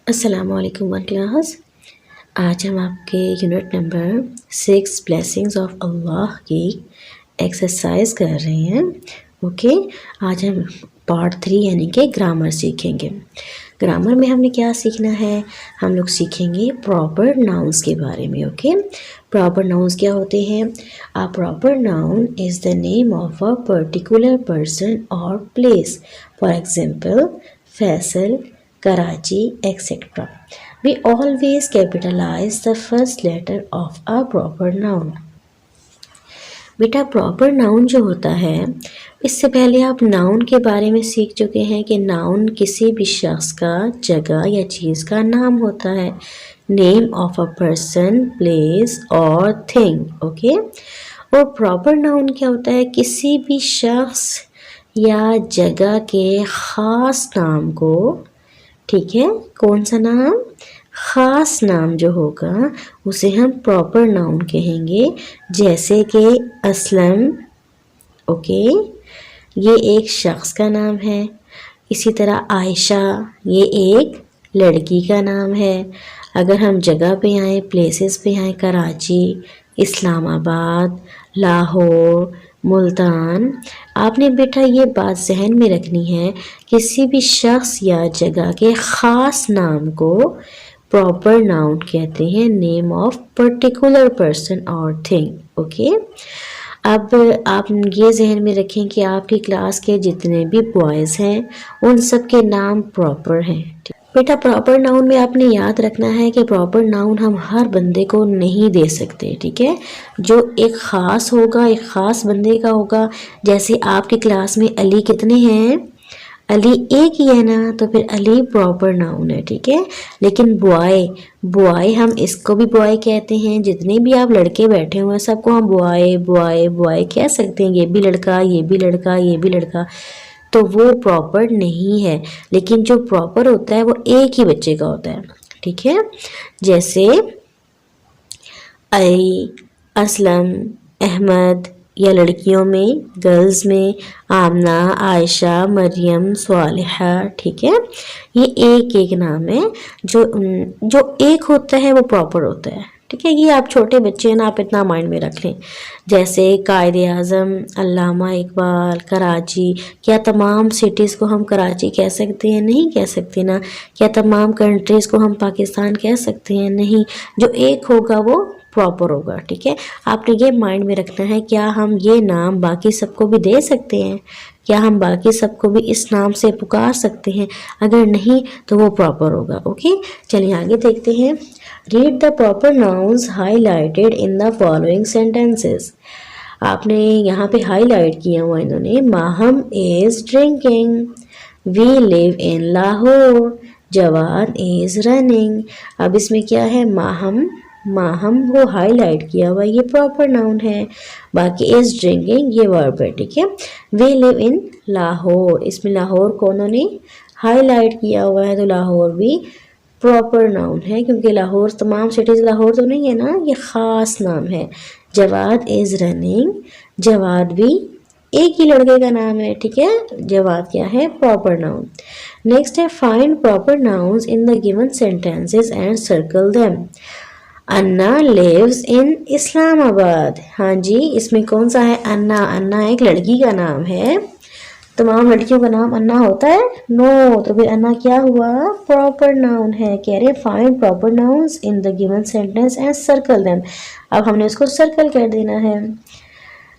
अस्सलामुअलैकुम one class. आज हम आपके यूनिट नंबर 6 ब्लेसिंग्स ऑफ अल्लाह की एक्सरसाइज कर रहे हैं। ओके, आज हम पार्ट 3 यानी कि ग्रामर सीखेंगे। ग्रामर में हमने क्या सीखना है, हम लोग सीखेंगे प्रॉपर नाउन्स के बारे में। ओके, प्रॉपर नाउन्स क्या होते हैं? A proper noun is the name of a particular person और place. For example Faisal, Karachi, etc. We always capitalize the first letter of a proper noun. बेटा प्रॉपर नाउन जो होता है, इससे पहले आप नाउन के बारे में सीख चुके हैं कि नाउन किसी भी शख्स का, जगह या चीज़ का नाम होता है। Name of a person, place और थिंग। ओके, और प्रॉपर नाउन क्या होता है? किसी भी शख्स या जगह के ख़ास नाम को, ठीक है, कौन सा नाम? ख़ास नाम जो होगा उसे हम प्रॉपर नाउन कहेंगे। जैसे कि असलम, ओके, ये एक शख्स का नाम है। इसी तरह आयशा, ये एक लड़की का नाम है। अगर हम जगह पे आए, प्लेसेस पे आए, कराची, इस्लामाबाद, लाहौर, मुल्तान, आपने बेटा ये बात जहन में रखनी है, किसी भी शख्स या जगह के ख़ास नाम को प्रॉपर नाउन कहते हैं। नेम ऑफ पर्टिकुलर पर्सन और थिंग। ओके, अब आप ये जहन में रखें कि आपकी क्लास के जितने भी बॉयज़ हैं उन सब के नाम प्रॉपर हैं। बेटा प्रॉपर नाउन में आपने याद रखना है कि प्रॉपर नाउन हम हर बंदे को नहीं दे सकते, ठीक है। जो एक ख़ास होगा, एक ख़ास बंदे का होगा। जैसे आपकी क्लास में अली कितने हैं? अली एक ही है ना, तो फिर अली प्रॉपर नाउन है, ठीक है। लेकिन बॉय, बॉय हम इसको भी बॉय कहते हैं। जितने भी आप लड़के बैठे हुए हैं सबको हम बॉय बॉय बॉय कह सकते हैं। ये भी लड़का, ये भी लड़का, ये भी लड़का, तो वो प्रॉपर नहीं है। लेकिन जो प्रॉपर होता है वो एक ही बच्चे का होता है, ठीक है। जैसे अली, असलम, अहमद, या लड़कियों में, गर्ल्स में आमना, आयशा, मरियम, स्वालिहा, ठीक है। ये एक एक नाम है। जो एक होता है वो प्रॉपर होता है, ठीक है। ये आप छोटे बच्चे हैं ना, आप इतना माइंड में रख लें। जैसे कायदे आज़म, अल्लामा इकबाल, कराची। क्या तमाम सिटीज़ को हम कराची कह सकते हैं? नहीं कह सकते ना। क्या तमाम कंट्रीज़ को हम पाकिस्तान कह सकते हैं? नहीं। जो एक होगा वो प्रॉपर होगा, ठीक है। आपने ये माइंड में रखना है, क्या हम ये नाम बाकी सबको भी दे सकते हैं? क्या हम बाकी सबको भी इस नाम से पुकार सकते हैं? अगर नहीं तो वो प्रॉपर होगा। ओके, चलिए आगे देखते हैं। Read the proper nouns highlighted in the following sentences. आपने यहाँ पे हाईलाइट किया हुआ इन्होंने। Maham is drinking, we live in Lahore, Jawan is running. अब इसमें क्या है? माहम, माहम वो हाईलाइट किया हुआ, ये प्रॉपर नाउन है। बाकी इज ड्रिंकिंग ये वर्ब है, ठीक है। वी लिव इन लाहौर, इसमें लाहौर को उन्होंने हाईलाइट किया हुआ है, तो लाहौर भी प्रॉपर नाउन है, क्योंकि लाहौर, तमाम सिटीज़ लाहौर तो नहीं है ना, ये ख़ास नाम है। जवाद इज़ रनिंग, जवाद भी एक ही लड़के का नाम है, ठीक है। जवाद क्या है? Proper noun. नेक्स्ट है find proper nouns in the given sentences and circle them. Anna lives in Islamabad. हाँ जी, इसमें कौन सा है? अन्ना। अन्ना एक लड़की का नाम है। तमाम लड़कियों का नाम अन्ना होता है? नो। तो फिर अन्ना क्या हुआ? प्रॉपर नाउन है। कह रहे find proper nouns in the given sentence and circle them. अब हमने उसको सर्कल कर देना है।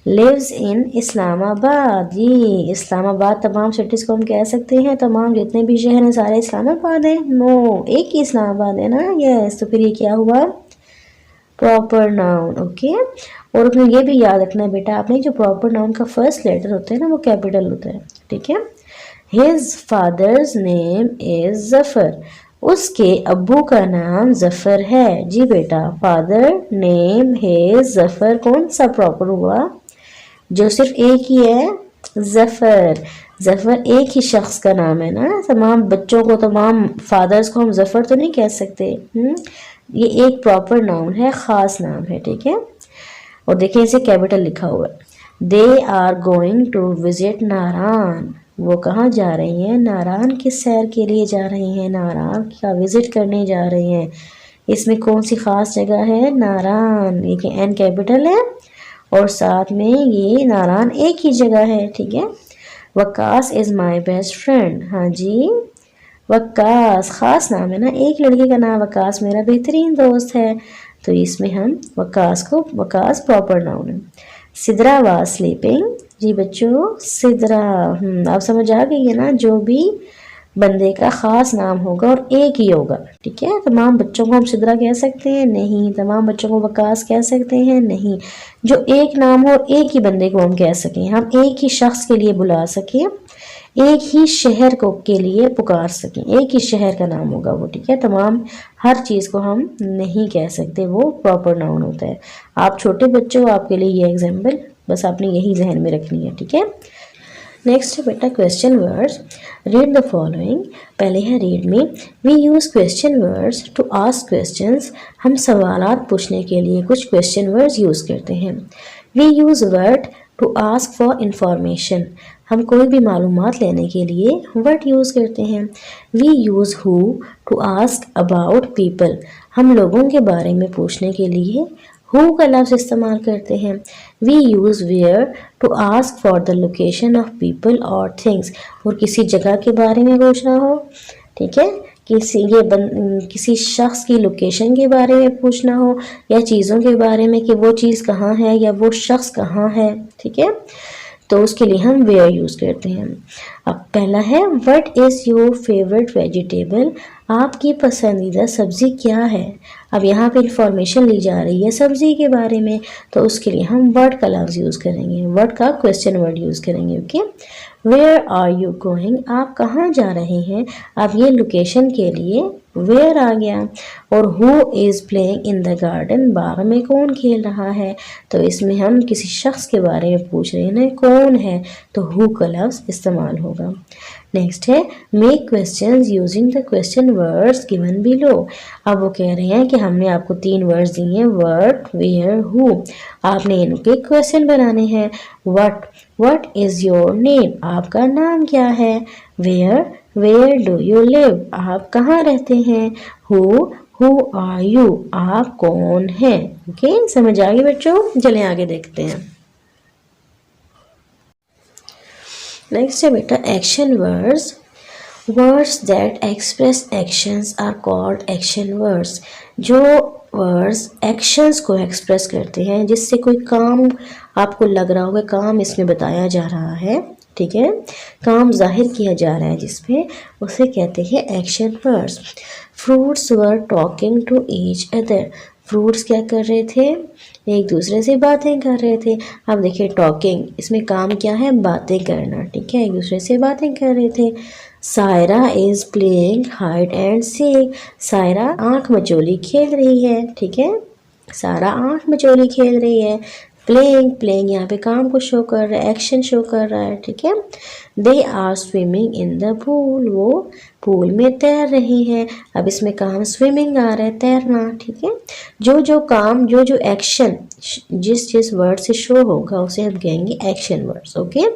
लिव्स इन इस्लामाबाद, ये इस्लामाबाद, तमाम सिटीज़ को हम कह सकते हैं, तमाम जितने भी शहर हैं सारे इस्लामाबाद हैं? नो, एक ही इस्लामाबाद है ना। यस, तो फिर ये क्या हुआ? Proper noun. ओके, और उसमें ये भी याद रखना है बेटा आपने, जो प्रॉपर नाउन का फर्स्ट लेटर होता है ना वो कैपिटल होता है, ठीक है। His father's name is Zafar, उसके अब्बू का नाम जफर है। जी बेटा, फादर नेम हिज जफर, कौन सा प्रॉपर हुआ? जो सिर्फ एक ही है, जफर। जफर एक ही शख्स का नाम है ना। तमाम बच्चों को, तमाम फादर्स को हम जफर तो नहीं कह सकते। ये एक प्रॉपर नाउन है, ख़ास नाम है, ठीक है। और देखिए इसे कैपिटल लिखा हुआ है। They are going to visit Narayan, वो कहाँ जा रही हैं? नारान की सैर के लिए जा रही हैं, नारान का विजिट करने जा रही हैं। इसमें कौन सी ख़ास जगह है? नारान, ये एन कैपिटल है और साथ में ये नारान एक ही जगह है, ठीक है। Waqas is my best friend, हाँ जी, वकास ख़ास नाम है ना, एक लड़के का नाम वकास मेरा बेहतरीन दोस्त है, तो इसमें हम वकास प्रॉपर नाउन है। सिद्रा वाज स्लीपिंग, जी बच्चों सिद्रा, आप समझ आ गई है ना, जो भी बंदे का ख़ास नाम होगा और एक ही होगा, ठीक है। तमाम बच्चों को हम सिद्रा कह सकते हैं? नहीं। तमाम बच्चों को वकास कह सकते हैं? नहीं। जो एक नाम हो और एक ही बंदे को हम कह सकें, हम एक ही शख्स के लिए बुला सकें, एक ही शहर को के लिए पुकार सकें, एक ही शहर का नाम होगा वो, ठीक है। तमाम हर चीज़ को हम नहीं कह सकते, वो प्रॉपर नाउन होता है। आप छोटे बच्चों, आपके लिए ये एग्जाम्पल बस आपने यही जहन में रखनी है, ठीक है। नेक्स्ट है बेटा question words. Read the following, पहले है रीड में। We use question words to ask questions, हम सवालात पूछने के लिए कुछ क्वेश्चन वर्ड्स यूज़ करते हैं। We use word to ask for information, हम कोई भी मालूमात लेने के लिए वर्ड यूज़ करते हैं। We use who to ask about people, हम लोगों के बारे में पूछने के लिए हु का लफ्ज़ इस्तेमाल करते हैं। We use where to ask for the location of people और थिंग्स, और किसी जगह के बारे में पूछना हो, ठीक है, किसी शख्स की लोकेशन के बारे में पूछना हो या चीज़ों के बारे में कि वो चीज़ कहाँ है या वो शख्स कहाँ है, ठीक है, तो उसके लिए हम वेयर यूज़ करते हैं। अब पहला है what is your favourite vegetable, आपकी पसंदीदा सब्ज़ी क्या है। अब यहाँ पे इंफॉर्मेशन ली जा रही है सब्ज़ी के बारे में, तो उसके लिए हम व्हाट का लफ्ज़ यूज़ करेंगे, व्हाट का क्वेश्चन वर्ड यूज़ करेंगे, okay. Where are you going, आप कहाँ जा रहे हैं। अब ये लोकेशन के लिए वेयर आ गया। और who is playing in the garden, बाग में कौन खेल रहा है, तो इसमें हम किसी शख्स के बारे में पूछ रहे हैं ना, कौन है, तो हु का लफ्ज़ इस्तेमाल होगा। नेक्स्ट है make questions using the question words given below, अब वो कह रहे हैं कि हमने आपको 3 वर्ड्स दिए हैं, व्हाट, वेयर, हु, आपने इनके क्वेश्चन बनाने हैं। व्हाट इज़ योर नेम, आपका नाम क्या है। वेयर डू यू लिव, आप कहाँ रहते हैं। हु आर यू, आप कौन हैं। ओके, समझ आ गई बच्चों, चलें आगे देखते हैं। नेक्स्ट है बेटा action words. Words that express actions are called action words, जो वर्ड्स एक्शंस को एक्सप्रेस करते हैं, जिससे कोई काम आपको लग रहा होगा काम इसमें बताया जा रहा है, ठीक है, काम जाहिर किया जा रहा है जिसपे, उसे कहते हैं action words. Fruits were talking to each other, fruits क्या कर रहे थे, एक दूसरे से बातें कर रहे थे। अब देखिए टॉकिंग, इसमें काम क्या है, बातें करना, ठीक है, एक दूसरे से बातें कर रहे थे। Saira is playing hide and seek, Saira आँख मचोली खेल रही है, ठीक है, सारा आँख मचोली खेल रही है। प्लेइंग यहाँ पे काम को शो कर रहा है, एक्शन शो कर रहा है, ठीक है। They are swimming in the pool, वो पूल में तैर रही हैं। अब इसमें काम स्विमिंग आ रहा है, तैरना, ठीक है। जो काम जो एक्शन जिस वर्ड से शो होगा उसे हम कहेंगे action words, okay.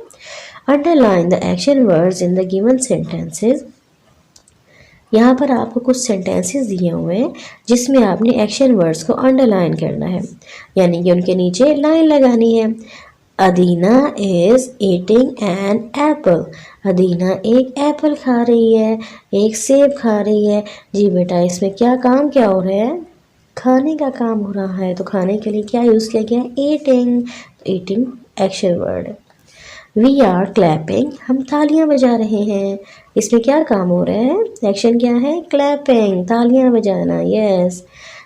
Underline the action words in the given sentences, यहाँ पर आपको कुछ सेंटेंसेस दिए हुए हैं जिसमें आपने एक्शन वर्ड्स को अंडरलाइन करना है, यानी कि उनके नीचे लाइन लगानी है। अदीना इज़ ईटिंग एन एप्पल, अदीना एक एप्पल खा रही है, एक सेब खा रही है। जी बेटा, इसमें काम क्या हो रहा है, खाने का काम हो रहा है, तो खाने के लिए क्या यूज़ किया गया है, eating, eating action word. We are clapping, हम तालियां बजा रहे हैं, इसमें क्या काम हो रहा है, एक्शन क्या है, क्लैपिंग, तालियां बजाना, यस।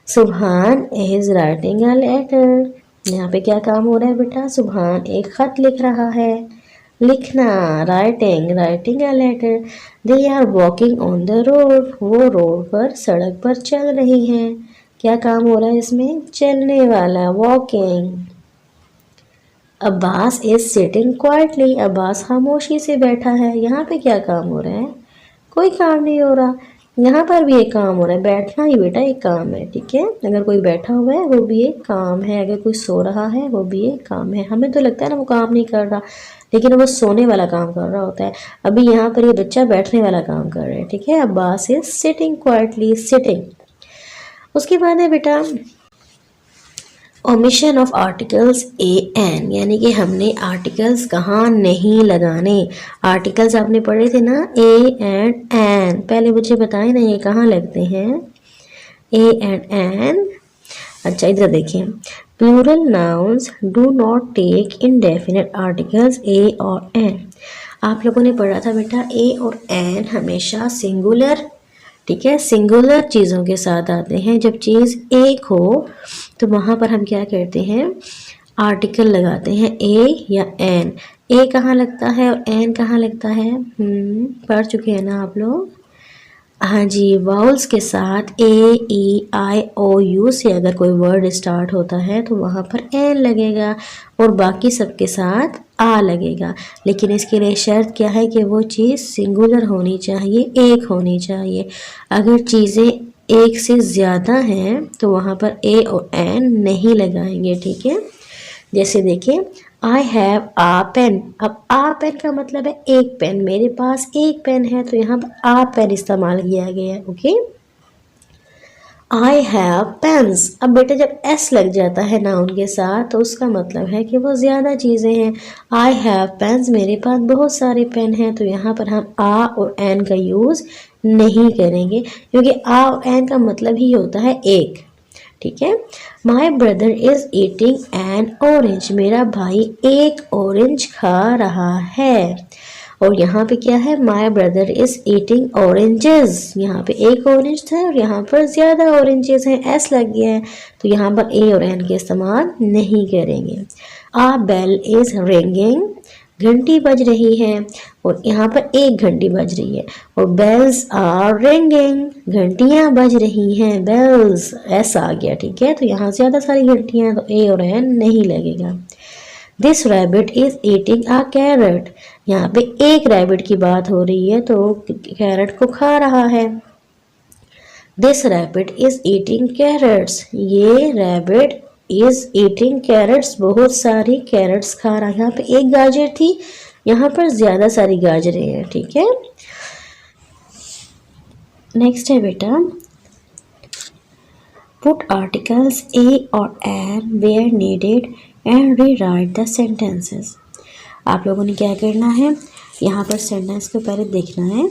सुभान इज राइटिंग अ लेटर, यहाँ पे क्या काम हो रहा है बेटा, सुभान एक खत लिख रहा है, लिखना, writing a letter. They are walking on the road, वो रोड पर, सड़क पर चल रही हैं, क्या काम हो रहा है इसमें, चलने वाला, walking. Abbas is sitting quietly, Abbas खामोशी से बैठा है, यहाँ पे क्या काम हो रहा है, कोई काम नहीं हो रहा, यहाँ पर भी एक काम हो रहा है, बैठना ही बेटा एक काम है, ठीक है। अगर कोई बैठा हुआ है वो भी एक काम है, अगर कोई सो रहा है वो भी एक काम है। हमें तो लगता है ना वो काम नहीं कर रहा, लेकिन वो सोने वाला काम कर रहा होता है। अभी यहाँ पर ये बच्चा बैठने वाला काम कर रहा है, ठीक है। Abbas is sitting quietly, sitting. उसके बाद है बेटा omission of articles a an, यानी कि हमने आर्टिकल्स कहाँ नहीं लगाने। आर्टिकल्स आपने पढ़े थे ना, ए एंड एन। पहले मुझे बताएं ना ये कहाँ लगते हैं, ए एंड एन। अच्छा इधर देखिए, plural nouns do not take indefinite articles a और एन। आप लोगों ने पढ़ा था बेटा ए और एन हमेशा सिंगुलर, ठीक है, सिंगुलर चीज़ों के साथ आते हैं। जब चीज़ एक हो तो वहाँ पर हम क्या करते हैं, आर्टिकल लगाते हैं ए या एन। ए कहाँ लगता है और एन कहाँ लगता है, पढ़ चुके हैं ना आप लोग। हाँ जी, वाउल्स के साथ ए ई आई ओ यू से अगर कोई वर्ड स्टार्ट होता है तो वहाँ पर एन लगेगा और बाकी सब के साथ आ लगेगा। लेकिन इसके लिए शर्त क्या है कि वो चीज़ सिंगुलर होनी चाहिए, एक होनी चाहिए। अगर चीज़ें एक से ज़्यादा हैं तो वहाँ पर ए और एन नहीं लगाएंगे, ठीक है। जैसे देखिए, आई हैव आ पेन। अब आ पेन का मतलब है एक पेन, मेरे पास एक पेन है तो यहाँ पर आ पेन इस्तेमाल किया गया है, ओके। I have pens. अब बेटा जब एस लग जाता है नाउन के साथ तो उसका मतलब है कि वो ज़्यादा चीज़ें हैं। आई हैव पेन्स, मेरे पास बहुत सारे पेन हैं, तो यहाँ पर हम आ और एन का यूज़ नहीं करेंगे, क्योंकि आ और एन का मतलब ही होता है एक, ठीक है। My brother is eating N orange, मेरा भाई एक ऑरेंज खा रहा है। और यहाँ पे क्या है, my brother is eating oranges, यहाँ पे एक ऑरेंज था और यहाँ पर ज़्यादा ऑरेंजेस हैं, एस लग गया है, तो यहाँ पर ए और एन के इस्तेमाल नहीं करेंगे। आ बेल इज रिंगिंग, घंटी बज रही है, और यहाँ पर एक घंटी बज रही है, और बेल्स आर रिंगिंग, घंटियाँ बज रही हैं, बेल्स एस आ गया, ठीक है। तो यहाँ ज़्यादा सारी घंटियाँ हैं तो ए और एन नहीं लगेगा। This rabbit is eating a carrot, यहाँ पे एक रैबिट की बात हो रही है तो कैरेट को खा रहा है। This rabbit is eating carrots, ये रैबिट इज ईटिंग कैरेट्स, बहुत सारी कैरेट्स खा रहा है। यहाँ पे एक गाजर थी, यहाँ पर ज्यादा सारी गाजरें हैं, ठीक है। नेक्स्ट है बेटा, पुट आर्टिकल्स ए और an where needed and rewrite the sentences. आप लोगों ने क्या करना है, यहाँ पर सेंटेंस को पहले देखना है।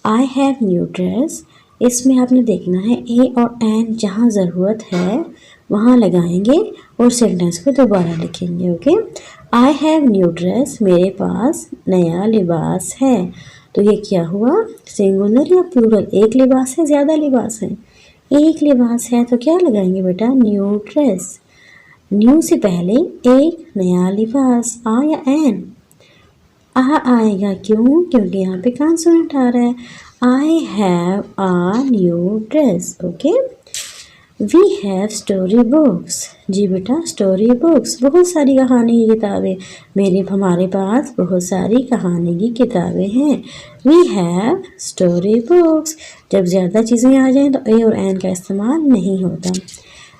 आई हैव न्यू ड्रेस, इसमें आपने देखना है ए और एन जहाँ ज़रूरत है वहाँ लगाएंगे और सेंटेंस को दोबारा लिखेंगे, okay. I have new dress, मेरे पास नया लिबास है। तो ये क्या हुआ, सिंगुलर या प्लूरल, एक लिबास है, ज़्यादा लिबास है, एक लिबास है, तो क्या लगाएंगे बेटा, न्यू ड्रेस। न्यू से पहले एक नया लिबास, आ या एन, आ आएगा, क्यों, क्योंकि यहाँ पे कॉन्सोनेंट आ रहा है। I have a new dress, okay. We have story books, जी बेटा स्टोरी बुक्स, बहुत सारी कहानी की किताबें, हमारे पास बहुत सारी कहानी की किताबें हैं। वी हैव स्टोरी बुक्स, जब ज़्यादा चीज़ें आ जाएं तो ए और एन का इस्तेमाल नहीं होता।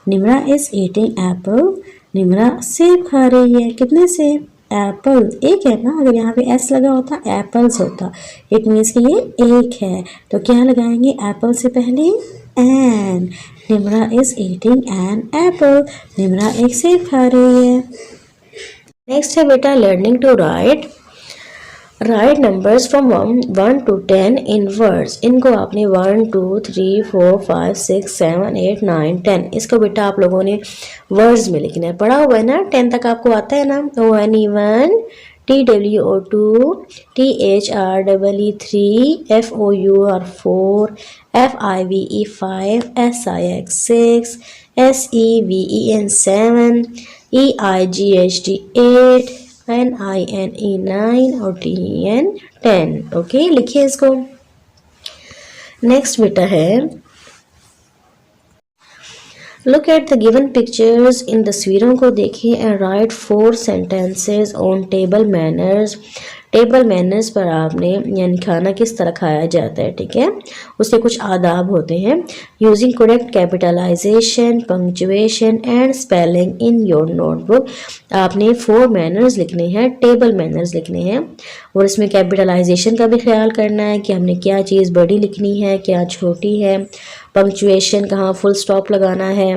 Nimra is eating Apple, Nimra सेब खा रही है, कितने सेब, एप्पल, एक है ना, अगर यहाँ पे एस लगा होता एप्पल्स होता, इट मीन्स कि ये एक है, तो क्या लगाएंगे, एप्पल से पहले an. Nimra is eating an apple, Nimra एक सेब खा रही है। नेक्स्ट है बेटा learning to write. Write numbers from 1 to 10 in words. इनको आपने 1 2 3 4 5 6 7 8 9 10, इसको बेटा आप लोगों ने वर्ड्स में लिखना है, पढ़ा हुआ है ना, 10 तक आपको आता है ना। ONE1, TWO2, THREE3, FOUR4, FIVE5, SIX6, SEVEN7, EIGHT8, NINE9 और TN10, ओके। लिखिए इसको। नेक्स्ट बेटा है, look at the given pictures, इन तस्वीरों को देखिए and write 4 sentences on table manners. Table manners पर आपने यानी खाना किस तरह खाया जाता है, ठीक है, उसके कुछ आदाब होते हैं। Using correct capitalisation, punctuation and spelling in your notebook. आपने 4 मैनर्स लिखने हैं, टेबल मैनर्स लिखने हैं, और इसमें कैपिटलाइजेशन का भी ख्याल करना है कि हमने क्या चीज़ बड़ी लिखनी है, क्या छोटी है, पंक्चुएशन कहाँ फुल स्टॉप लगाना है,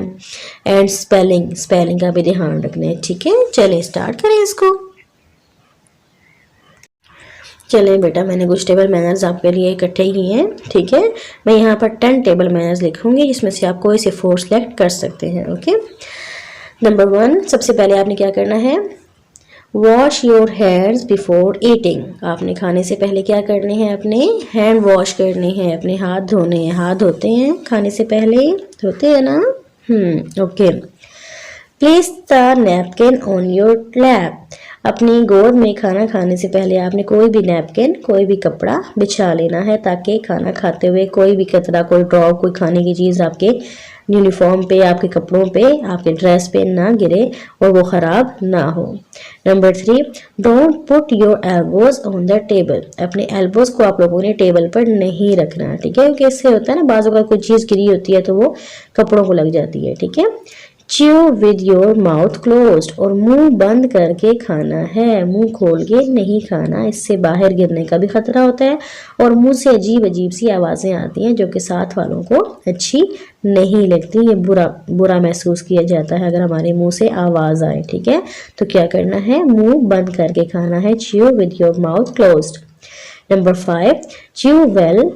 एंड स्पेलिंग का भी ध्यान रखना है, ठीक है। चलिए स्टार्ट करें इसको। चलिए बेटा, मैंने कुछ टेबल मैनर्स आपके लिए इकट्ठे किए हैं, ठीक है। मैं यहाँ पर 10 टेबल मैनर्स लिखूंगी, जिसमें से आप कोई से 4 सेलेक्ट कर सकते हैं, ओके। नंबर 1, सबसे पहले आपने क्या करना है, wash your hands before eating. आपने खाने से पहले क्या करने हैं, अपने हैंड वॉश करने हैं, अपने हाथ धोने हैं। हाथ धोते हैं खाने से पहले, धोते हैं ना, okay. Place the napkin on your lap. अपनी गोद में खाना खाने से पहले आपने कोई भी नैपकिन, कोई भी कपड़ा बिछा लेना है, ताकि खाना खाते हुए कोई भी कचरा, कोई ड्रॉप, कोई खाने की चीज़ आपके यूनिफॉर्म पे, आपके कपड़ों पे, आपके ड्रेस पे ना गिरे और वो ख़राब ना हो। Number 3, don't put your elbows on the table. अपने एल्बोज को आप लोगों ने टेबल पर नहीं रखना, ठीक है, क्योंकि इससे होता है ना, बाज़ अगर कोई चीज़ गिरी होती है तो वो कपड़ों को लग जाती है, ठीक है। Chew with your mouth closed. और मुंह बंद करके खाना है, मुंह खोल के नहीं खाना, इससे बाहर गिरने का भी खतरा होता है और मुंह से अजीब अजीब सी आवाज़ें आती हैं जो कि साथ वालों को अच्छी नहीं लगती। ये बुरा महसूस किया जाता है अगर हमारे मुंह से आवाज़ आए, ठीक है। तो क्या करना है, मुंह बंद करके खाना है, chew with your mouth closed. Number 5, chew well.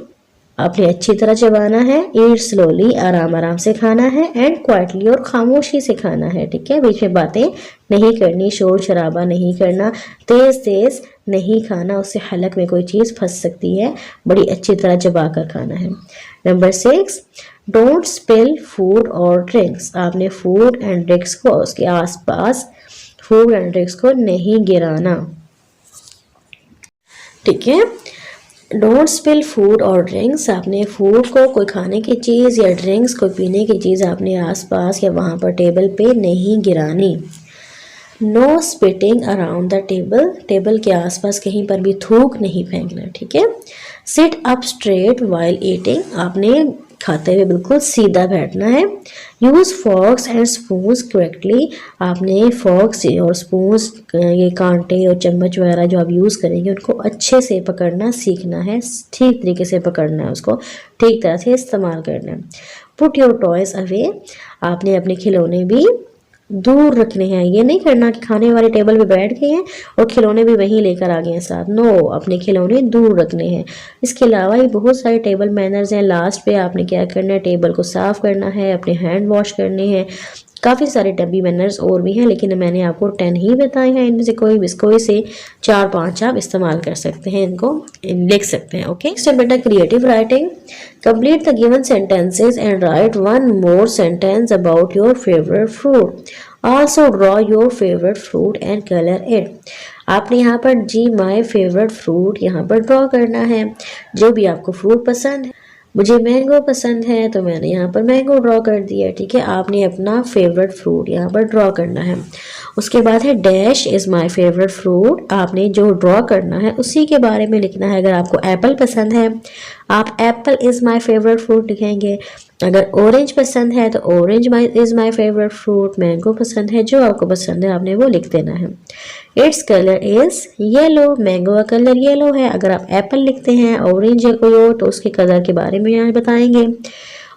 आपने अच्छी तरह चबाना है, ईट स्लोली, आराम आराम से खाना है, एंड क्वाइटली, और खामोशी से खाना है, ठीक है। बीच में बातें नहीं करनी, शोर शराबा नहीं करना, तेज तेज नहीं खाना, उससे हलक में कोई चीज़ फंस सकती है, बड़ी अच्छी तरह चबा कर खाना है। नंबर 6, डोंट स्पिल फूड और ड्रिंक्स। आपने फूड एंड ड्रिंक्स को, उसके आसपास फूड एंड ड्रिंक्स को नहीं गिराना, ठीक है। डोंट स्पिल फूड और ड्रिंक्स। आपने फूड को, कोई खाने की चीज़ या ड्रिंक्स, कोई पीने की चीज़ आपने आसपास या वहाँ पर टेबल पे नहीं गिरानी। No spitting around the table. Table के आसपास कहीं पर भी थूक नहीं फेंकना, ठीक है। Sit up straight while eating. आपने खाते हुए बिल्कुल सीधा बैठना है। Use forex and spoons correctly. आपने फॉर्क्स और स्पून्स, ये कांटे और चम्मच वगैरह जो आप यूज़ करेंगे उनको अच्छे से पकड़ना सीखना है, ठीक तरीके से पकड़ना है, उसको ठीक तरह से इस्तेमाल करना है। Put your toys away. आपने अपने खिलौने भी दूर रखने हैं। ये नहीं करना कि खाने वाले टेबल पे बैठ गए हैं और खिलौने भी वहीं लेकर आ गए हैं साथ, नो, अपने खिलौने दूर रखने हैं। इसके अलावा ये बहुत सारे टेबल मैनर्स हैं। लास्ट पे आपने क्या करना है, टेबल को साफ करना है, अपने हैंड वॉश करने हैं। काफ़ी सारे डब्बी मैनर्स और भी हैं, लेकिन मैंने आपको 10 ही बताए हैं। इनमें से कोई से 4-5 आप इस्तेमाल कर सकते हैं, इनको लिख सकते हैं, ओके। नेक्स्ट बेटा, creative writing. Complete the given sentences and right one more sentence about your favourite fruit. Also draw your favourite fruit and colour it. आपने यहाँ पर जी माई फेवरेट फ्रूट यहाँ पर ड्रॉ करना है, जो भी आपको फ्रूट पसंद है। मुझे मैंगो पसंद है तो मैंने यहाँ पर मैंगो ड्रॉ कर दिया, ठीक है। आपने अपना फेवरेट फ्रूट यहाँ पर ड्रॉ करना है। उसके बाद है dash is my favourite fruit. आपने जो ड्रॉ करना है उसी के बारे में लिखना है। अगर आपको एप्पल पसंद है, आप Apple is my favourite fruit लिखेंगे। अगर ऑरेंज पसंद है तो orange is my favourite fruit. Mango पसंद है, जो आपको पसंद है आपने वो लिख देना है। Its colour is yellow. Mango का कलर येलो है। अगर आप एप्पल लिखते हैं, ऑरेंज या कोई और, तो उसके कलर के बारे में यहाँ बताएंगे।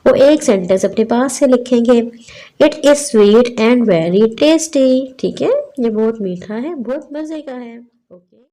वो एक सेंटेंस अपने पास से लिखेंगे। It is sweet and very tasty, ठीक है, ये बहुत मीठा है, बहुत मज़े का है।